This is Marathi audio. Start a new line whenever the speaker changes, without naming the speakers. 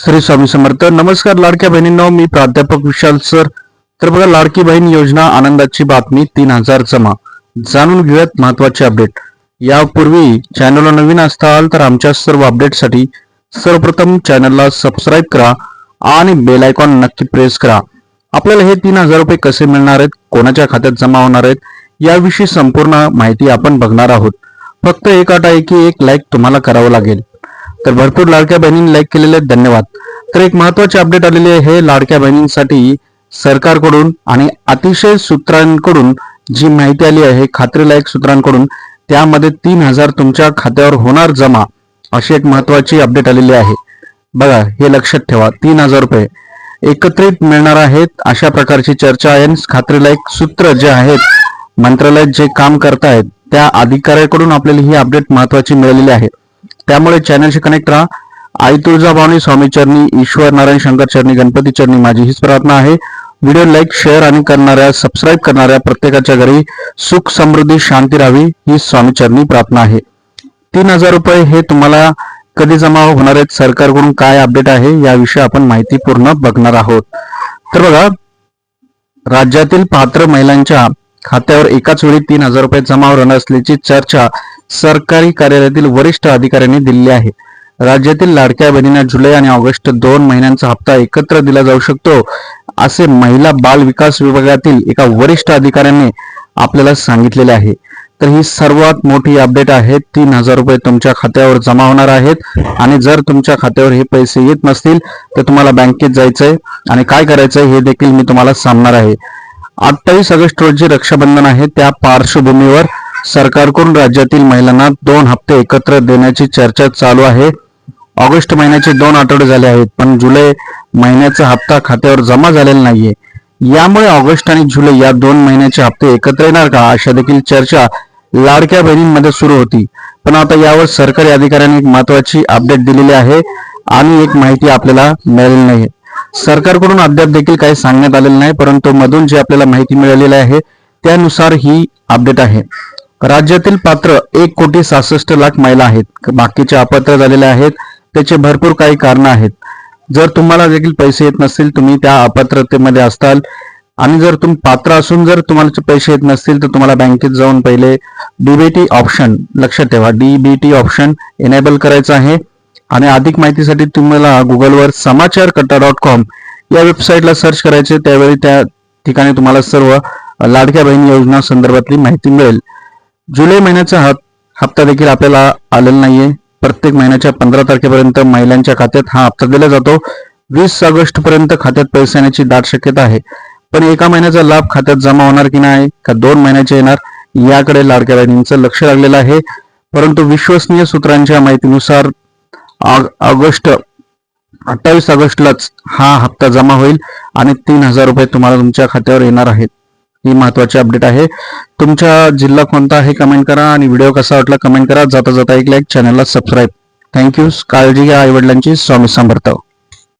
श्री स्वामी समर्थ. नमस्कार लाडक्या बहिणींनो, मी प्राध्यापक विशाल सर. तर बघा, लाडकी बहीण योजना आनंदाची बातमी, 3,000 जमा. जाणून घेऊयात महत्वाचे अपडेट. यापूर्वी चॅनलला नवीन असाल तर आमच्या सर्व अपडेटसाठी सर्वप्रथम चॅनलला सबस्क्राईब करा आणि बेल आयकॉन नक्की प्रेस करा. आपल्याला हे 3,000 रुपये कसे मिळणार आहेत, कोणाच्या खात्यात जमा होणार आहेत, याविषयी संपूर्ण माहिती आपण बघणार आहोत. फक्त एक अट आहे की एक लाईक तुम्हाला करावं लागेल. तर भरपूर लाडक्या बहिणींनी लाईक केलेले धन्यवाद. तर एक महत्वाचे अपडेट आलेले आहे लाडक्या बहिणींसाठी सरकारकडून आणि अतिशय सूत्रांकडून जी माहिती आली आहे, खात्रीलायक सूत्रांकडून, त्यामध्ये 3,000 तुमच्या खात्यावर होणार जमा, अशी एक महत्वाची अपडेट आलेली आहे. बघा, हे लक्षात ठेवा, 3,000 रुपये एकत्रित मिळणार आहेत, अशा प्रकारची चर्चा आहे. खात्रीलायक सूत्र जे आहेत, मंत्रालयात जे काम करतायत त्या अधिकाऱ्याकडून आपल्याला ही अपडेट महत्वाची मिळालेली आहे. त्यामुळे चॅनलशी कनेक्ट राहा. आई तुळजाभवानी, स्वामी चरणी, ईश्वर नारायण शंकर चरणी, गणपती चरणी माझी हीच प्रार्थना आहे. व्हिडिओ लाईक, शेअर आणि करणाऱ्या, सबस्क्राईब करणाऱ्या प्रत्येकाच्या घरी सुख, समृद्धी, शांती राहावी, ही स्वामी चरणी प्रार्थना आहे. 3,000 रुपये हे तुम्हाला कधी जमा होणार आहेत, सरकारकडून काय अपडेट आहे, याविषयी आपण माहिती पूर्ण बघणार आहोत. तर बघा, राज्यातील पात्र महिलांच्या खात्यावर एकाच वेळी 3,000 रुपये जमा होणार असल्याची चर्चा सरकारी कार्यालयातील वरिष्ठ अधिकाऱ्यांनी दिली आहे. राज्यातील लाडक्या बहिणींना जुलै आणि ऑगस्ट 2 महिन्यांचा हप्ता एकत्र दिला जाऊ शकतो, असे महिला बाल विकास विभागातील एका वरिष्ठ अधिकाऱ्यांनी आपल्याला सांगितलेले आहे. तर ही सर्वात मोठी अपडेट आहे. 3,000 रुपये तुमच्या खात्यावर जमा होणार आहेत. आणि जर तुमच्या खात्यावर हे पैसे येत नसतील तर तुम्हाला बँकेत जायचंय आणि काय करायचंय हे देखील मी तुम्हाला सांगणार आहे. 28 ऑगस्ट रोजी रक्षाबंधन आहे. त्या पार्श्वभूमीवर सरकारकडून राज्यातील महिलांना 2 हप्ते एकत्र देण्याची चर्चा चालू आहे. ऑगस्ट महिन्याचे 2 आठवडे झाले आहेत, पण जुलै महिन्याचा हप्ता खात्यावर जमा झालेला नाहीये. यामुळे ऑगस्ट आणि जुलै या 2 महिन्याचे हप्ते एकत्र येणार का, अशा देखील चर्चा लाडक्या बहिणींमध्ये सुरू होती. पण आता यावर सरकारी अधिकाऱ्यांनी एक महत्वाची अपडेट दिलेली आहे आणि एक माहिती आपल्याला मिळालेली नाही. सरकारकडून अद्याप देखील काही सांगण्यात आलेलं नाही, परंतु मधून जी आपल्याला माहिती मिळालेली आहे त्यानुसार ही अपडेट आहे. राज्यातील पात्र 1,66,00,000 महिला आहेत, बाकीचे अपात्र झालेले आहेत. त्याचे भरपूर काही कारण आहेत. जर तुम्हाला देखील पैसे येत नसतील, तुम्ही त्या अपात्रतेमध्ये असताल, आणि जर तुम्ही पात्र असून जर तुम्हाला पैसे येत नसतील तर तुम्हाला बँकेत जाऊन पहिले डीबीटी ऑप्शन, लक्षात ठेवा, डीबीटी ऑप्शन एनेबल करायचं आहे. आणि अधिक माहितीसाठी तुम्हाला गुगलवर समाचारकट्टा.com या वेबसाईटला सर्च करायचे. त्यावेळी त्या ठिकाणी तुम्हाला सर्व लाडक्या बहीण योजना संदर्भातली माहिती मिळेल. जुलै महिन्याचा हप्ता देखील आपल्याला आलेला नाहीये. प्रत्येक महिन्याच्या 15 तारखेपर्यंत महिलांच्या खात्यात हा हप्ता दिला जातो. 20 ऑगस्ट पर्यंत खात्यात पैसे येण्याची दाट शक्यता आहे. पण एका महिन्याचा लाभ खात्यात जमा होणार की नाही, का 2 महिन्याचे येणार, याकडे लाडक्या बहिणींचं लक्ष लागलेलं आहे. परंतु विश्वसनीय सूत्रांच्या माहितीनुसार 28 ऑगस्टलाच हा हप्ता जमा होईल आणि 3,000 रुपये तुम्हाला तुमच्या खात्यावर येणार आहेत. ही महत्वाची अपडेट आहे. तुमचा जिल्हा कोणता आहे कमेंट करा आणि व्हिडिओ कसा वाटला कमेंट करा. जाता जाता एक लाईक, चॅनलला सबस्क्राईब. थँक्यू. काळजी घ्या आई वडिलांची. स्वामी समर्थ.